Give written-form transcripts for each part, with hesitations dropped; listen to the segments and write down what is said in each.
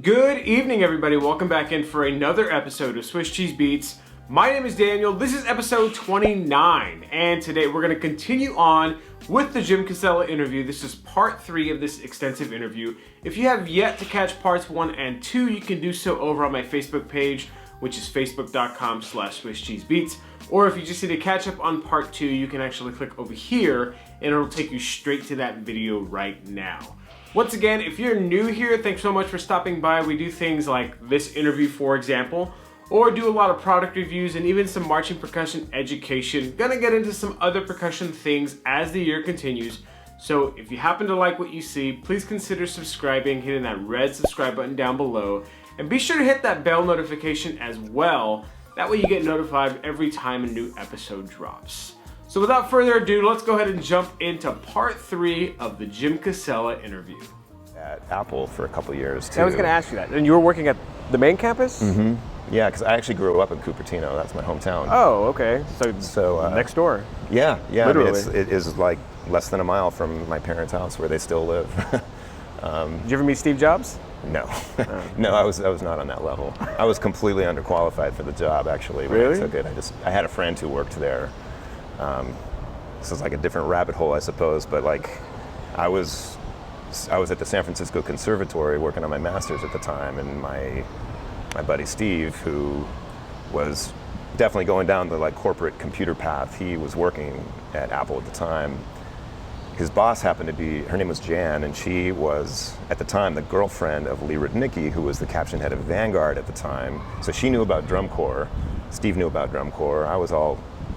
Good evening, everybody. Welcome back in for another episode of Swiss Cheese Beats. My name is Daniel. This is episode 29, and today we're going to continue on with the Jim Casella interview. This is part 3 of this extensive interview. If you have yet to catch parts 1 and 2, you can do so over on my Facebook page, which is facebook.com/SwissCheeseBeats. Or if you just need to catch up on part 2, you can actually click over here and it'll take you straight to that video right now. Once again, if you're new here, thanks so much for stopping by. We do things like this interview, for example, or do a lot of product reviews and even some marching percussion education. Gonna get into some other percussion things as the year continues. So if you happen to like what you see, please consider subscribing, hitting that red subscribe button down below, and be sure to hit that bell notification as well. That way you get notified every time a new episode drops. So without further ado, let's go ahead and jump into part 3 of the Jim Casella interview. At Apple for a couple years too. I was going to ask you that. And you were working at the main campus? Mm-hmm. Yeah, because I actually grew up in Cupertino. That's my hometown. Oh, okay. So next door. Yeah. Literally. I mean, it is like less than a mile from my parents' house where they still live. Did you ever meet Steve Jobs? No, no, I was not on that level. I was completely underqualified for the job actually. Really? I took it. I had a friend who worked there. This is like a different rabbit hole, I suppose, but like I was at the San Francisco Conservatory working on my master's at the time, and my buddy Steve, who was definitely going down the like corporate computer path, he was working at Apple at the time. His boss happened to be, her name was Jan, and she was, at the time, the girlfriend of Lee Rudnicki, who was the caption head of Vanguard at the time. So she knew about drum corps. Steve knew about drum corps. I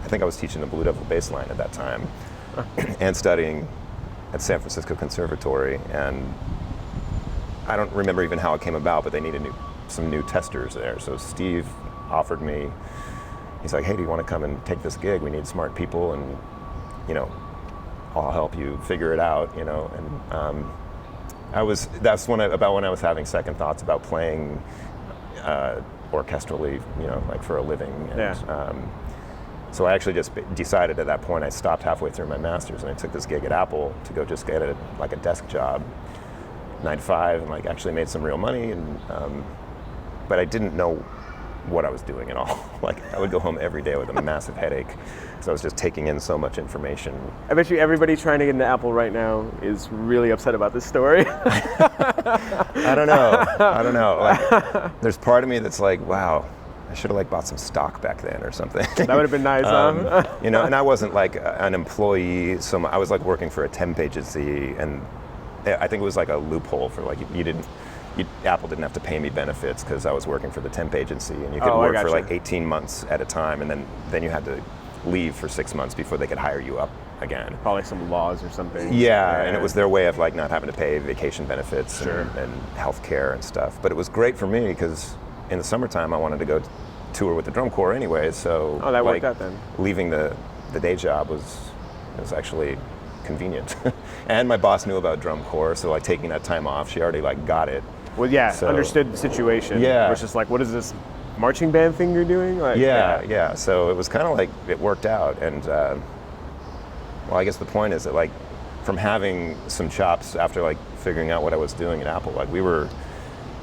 think I was teaching the Blue Devil bass line at that time and studying at San Francisco Conservatory. And I don't remember even how it came about, but they needed some new testers there. So Steve offered me, he's like, hey, do you want to come and take this gig? We need smart people, and, you know, I'll help you figure it out, you know. And that's about when I was having second thoughts about playing orchestrally, you know, like for a living. And, yeah. So I actually just decided at that point, I stopped halfway through my master's and I took this gig at Apple to go just get a desk job, 9 to 5, and like actually made some real money. And but I didn't know what I was doing at all. Like I would go home every day with a massive headache because I was just taking in so much information. I bet you everybody trying to get into Apple right now is really upset about this story. I don't know. Like, there's part of me that's like, wow, I should have like bought some stock back then or something. That would have been nice, huh? You know, and I wasn't like an employee, so I was like working for a temp agency, and I think it was like a loophole for like Apple didn't have to pay me benefits because I was working for the temp agency, and you could work for like 18 months at a time, and then you had to leave for 6 months before they could hire you up again. Probably some laws or something. Yeah, and it was their way of like not having to pay vacation benefits and health care and stuff. But it was great for me because in the summertime I wanted to go tour with the drum corps anyway, so that worked out then. Leaving the day job was actually convenient. And my boss knew about drum corps, so like taking that time off, she already like got it. Well, yeah, so, understood the situation. Yeah. It was just like, what is this marching band thing you're doing? Like, yeah. So it was kind of like, it worked out. And well, I guess the point is that like, from having some chops after like figuring out what I was doing at Apple, like we were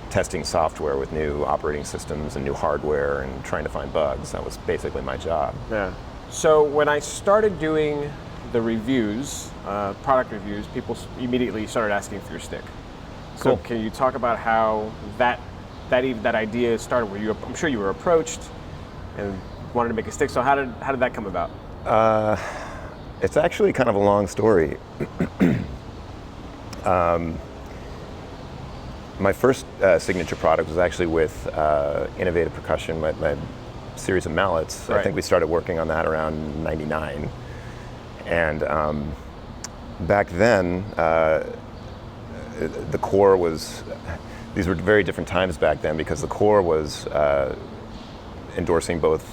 testing software with new operating systems and new hardware and trying to find bugs. That was basically my job. Yeah. So when I started doing the reviews, product reviews, people immediately started asking for your stick. So Cool. Can you talk about how that idea started? I'm sure you were approached and wanted to make a stick. So how did that come about? It's actually kind of a long story. My first signature product was actually with Innovative Percussion, my series of mallets. Right. I think we started working on that around '99. And back then, the core was, these were very different times back then because the core was endorsing both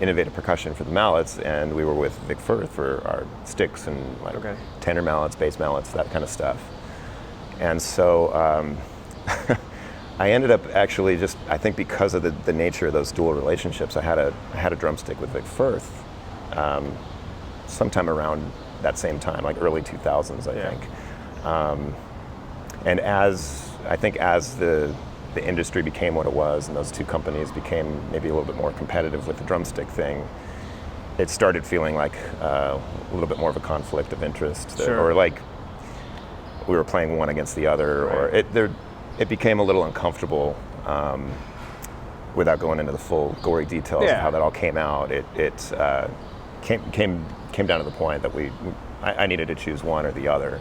Innovative Percussion for the mallets, and we were with Vic Firth for our sticks and like tenor mallets, bass mallets, that kind of stuff. And so I ended up actually just, I think because of the nature of those dual relationships, I had a drumstick with Vic Firth sometime around that same time, like early 2000s, I think. And as I think as the industry became what it was, and those two companies became maybe a little bit more competitive with the drumstick thing, it started feeling like a little bit more of a conflict of interest, Sure. or like we were playing one against the other, Right. or it became a little uncomfortable. Without going into the full gory details of how that all came out, it came down to the point that I needed to choose one or the other.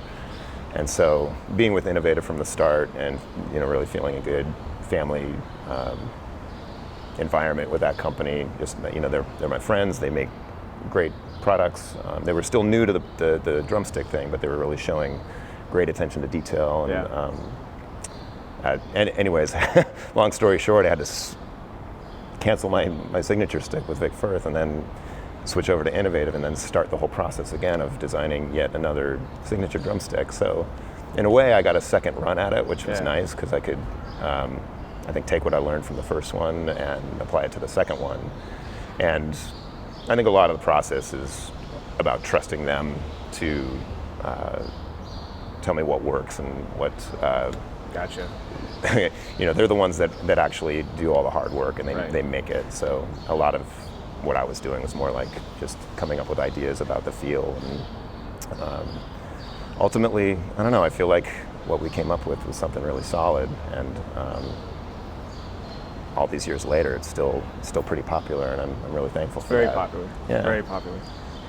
And so being with Innovative from the start, and really feeling a good family environment with that company, just they're my friends, they make great products. They were still new to the drumstick thing, but they were really showing great attention to detail. And anyways, long story short, I had to cancel my signature stick with Vic Firth, and then switch over to Innovative, and then start the whole process again of designing yet another signature drumstick. So in a way, I got a second run at it, which was nice, because I could, I think, take what I learned from the first one and apply it to the second one. And I think a lot of the process is about trusting them to tell me what works and what... Gotcha. They're the ones that actually do all the hard work, and they make it. So a lot of what I was doing was more like just coming up with ideas about the feel. And ultimately, I don't know, I feel like what we came up with was something really solid. And all these years later, it's still pretty popular, and I'm really thankful for Very that. popular. Yeah. Very popular.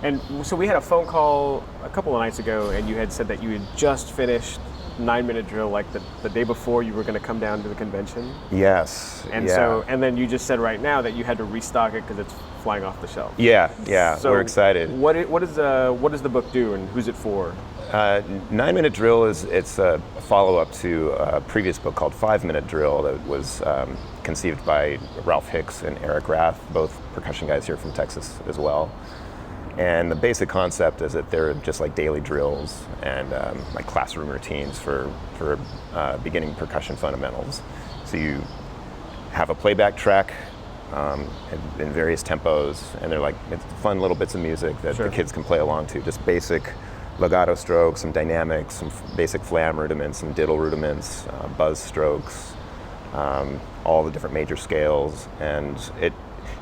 And so we had a phone call a couple of nights ago, and you had said that you had just finished 9-minute drill, like the day before you were going to come down to the convention. Yes. And and then you just said right now that you had to restock it because it's flying off the shelf. Yeah. So we're excited. What does the book do, and who's it for? 9-minute drill it's a follow-up to a previous book called 5-minute drill that was conceived by Ralph Hicks and Eric Rath, both percussion guys here from Texas as well. And the basic concept is that they're just like daily drills and like classroom routines for beginning percussion fundamentals. So you have a playback track in various tempos, and they're like it's fun little bits of music that the kids can play along to. Just basic legato strokes, some dynamics, some basic flam rudiments, some diddle rudiments, buzz strokes, all the different major scales. And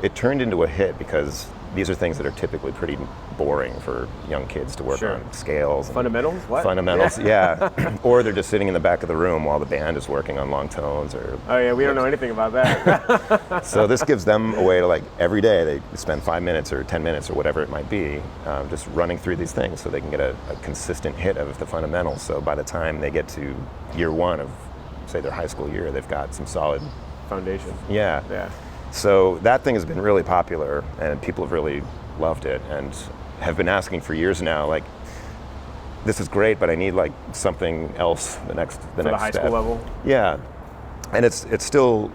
it turned into a hit because these are things that are typically pretty boring for young kids to work on. Scales. Fundamentals? What? Fundamentals, yeah. Or they're just sitting in the back of the room while the band is working on long tones. Oh yeah, we don't know anything about that. So this gives them a way to, like, every day they spend 5 minutes or 10 minutes or whatever it might be, just running through these things so they can get a consistent hit of the fundamentals. So by the time they get to year one of, say, their high school year, they've got some solid foundation. Yeah. Yeah. So that thing has been really popular, and people have really loved it and have been asking for years now, like, this is great, but I need like something else, the next For the high step. school level? Yeah. And it's still,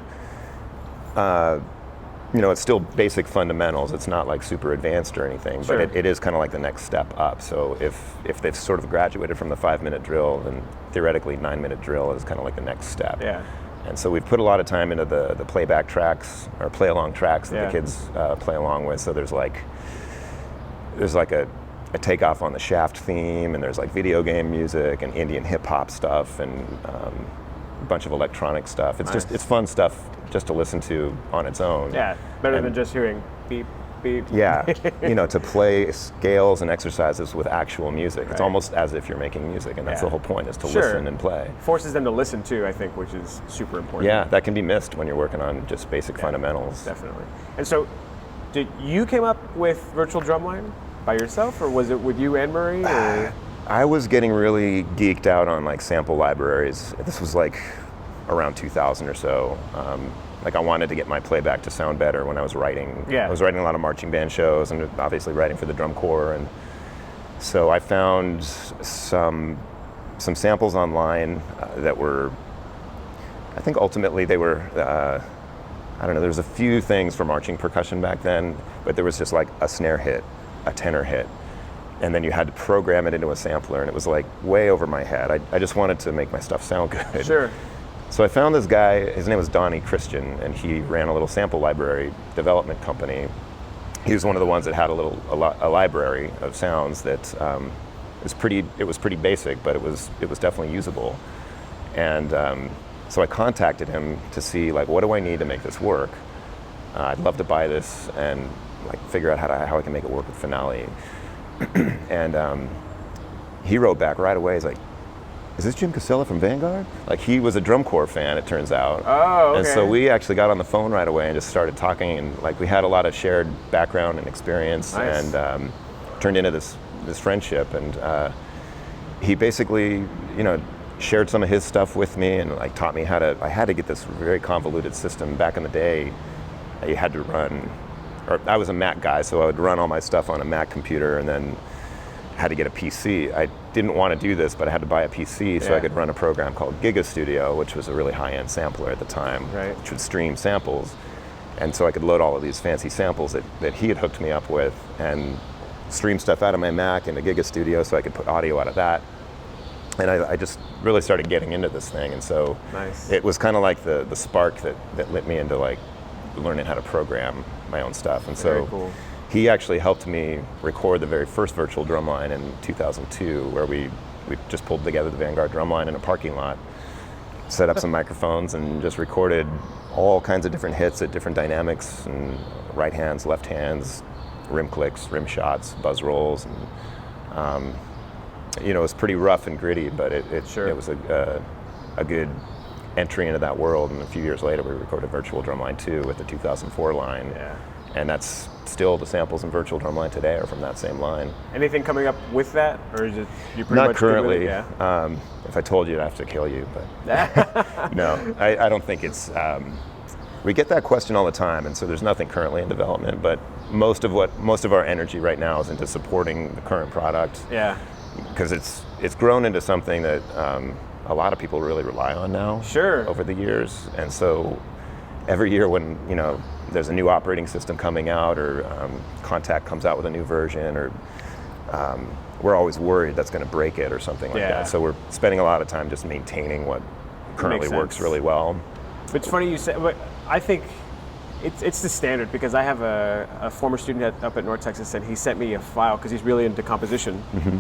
it's still basic fundamentals. It's not like super advanced or anything, but it is kind of like the next step up. So if they've sort of graduated from the 5-minute drill, then theoretically 9-minute drill is kind of like the next step. Yeah. And so we've put a lot of time into the playback tracks or play along tracks that the kids play along with. So there's like a takeoff on the Shaft theme, and there's like video game music and Indian hip hop stuff, and a bunch of electronic stuff. It's just, it's fun stuff just to listen to on its own. Yeah, better than just hearing beep, beep. Yeah, to play scales and exercises with actual music. It's almost as if you're making music, and that's the whole point, is to listen and play. Forces them to listen too, I think, which is super important. Yeah, that can be missed when you're working on just basic fundamentals. Definitely. And so, did you came up with Virtual Drumline by yourself, or was it with you and Murray? Or? I was getting really geeked out on like sample libraries. This was like around 2000 or so. Like, I wanted to get my playback to sound better when I was writing. Yeah. I was writing a lot of marching band shows, and obviously writing for the drum corps. And so I found some samples online that were, I think ultimately they were, I don't know, there was a few things for marching percussion back then, but there was just like a snare hit, a tenor hit, and then you had to program it into a sampler, and it was like way over my head. I just wanted to make my stuff sound good. Sure. So I found this guy, his name was Donnie Christian, and he ran a little sample library development company. He was one of the ones that had a library of sounds that it was pretty basic, but it was definitely usable. And so I contacted him to see like, what do I need to make this work? I'd love to buy this and like figure out how I can make it work with Finale. And he wrote back right away. He's like, "Is this Jim Casella from Vanguard?" Like, he was a drum corps fan, it turns out. Oh, okay. And so we actually got on the phone right away and just started talking, and like we had a lot of shared background and experience. Nice. And turned into this friendship. And he basically, you know, shared some of his stuff with me and like taught me I had to get this very convoluted system. Back in the day, you had to run, or I was a Mac guy, so I would run all my stuff on a Mac computer, and then had to get a PC. I didn't want to do this, but I had to buy a PC so I could run a program called Giga Studio, which was a really high-end sampler at the time, which would stream samples. And so I could load all of these fancy samples that he had hooked me up with and stream stuff out of my Mac into Giga Studio so I could put audio out of that. And I just really started getting into this thing. And so it was kind of like the spark that lit me into like learning how to program my own stuff. And so cool. He actually helped me record the very first virtual drumline in 2002, where we just pulled together the Vanguard drumline in a parking lot, set up some microphones, and just recorded all kinds of different hits at different dynamics, and right hands, left hands, rim clicks, rim shots, buzz rolls. And you know, it was pretty rough and gritty, but it was a good entry into that world. And a few years later, we recorded Virtual Drumline 2 with the 2004 line. Yeah. And that's still the samples in Virtual Drumline today are from that same line. Anything coming up with that, or is it you pretty Not much currently. Yeah. If I told you, I'd have to kill you. But no, I don't think it's. We get that question all the time, and so there's nothing currently in development. But most of our energy right now is into supporting the current product. Yeah. Because it's grown into something that a lot of people really rely on now. Sure. Over the years, and so every year when there's a new operating system coming out, or Contact comes out with a new version, or we're always worried that's going to break it or something like that. So we're spending a lot of time just maintaining what currently works really well. It's funny you say, but I think it's the standard, because I have a former student up at North Texas, and he sent me a file because he's really into composition. Mm-hmm.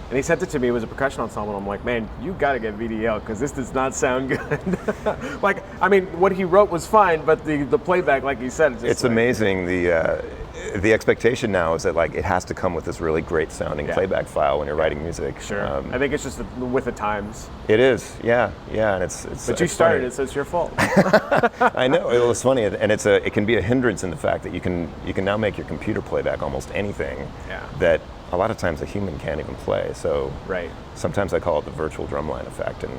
And he sent it to me. It was a percussion ensemble. And I'm like, man, you got to get VDL, because this does not sound good. Like, I mean, what he wrote was fine, but the playback, like you said, it's like, amazing. The expectation now is that like it has to come with this really great sounding playback file when you're writing music. Sure. I think it's just with the times. It is. Yeah. And it's. But you started it, so it's your fault. I know. It was funny, and it can be a hindrance in the fact that you can now make your computer playback almost anything. Yeah. That a lot of times a human can't even play. So sometimes I call it the virtual drumline effect, and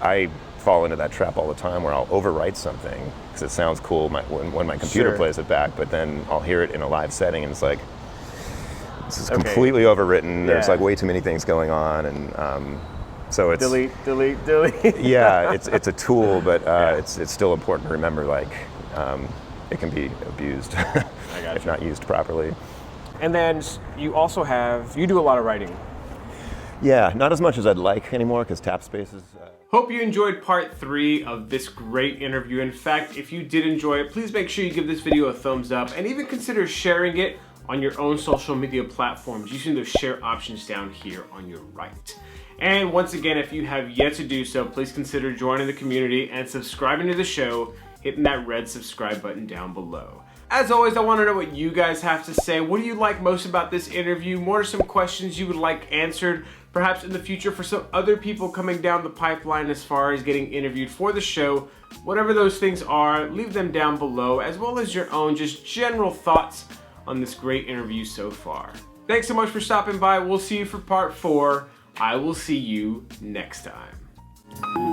I fall into that trap all the time where I'll overwrite something because it sounds cool when my computer plays it back, but then I'll hear it in a live setting and it's like, this is completely overwritten. There's like way too many things going on, and so it's delete. Yeah, it's a tool, but it's still important to remember, like it can be abused if not used properly. And then you also you do a lot of writing. Yeah, not as much as I'd like anymore, because tap spaces. Hope you enjoyed part 3 of this great interview. In fact, if you did enjoy it, please make sure you give this video a thumbs up, and even consider sharing it on your own social media platforms using those share options down here on your right. And once again, if you have yet to do so, please consider joining the community and subscribing to the show, hitting that red subscribe button down below. As always, I want to know what you guys have to say. What do you like most about this interview? What are some questions you would like answered, perhaps in the future, for some other people coming down the pipeline as far as getting interviewed for the show? Whatever those things are, leave them down below, as well as your own just general thoughts on this great interview so far. Thanks so much for stopping by. We'll see you for part 4. I will see you next time.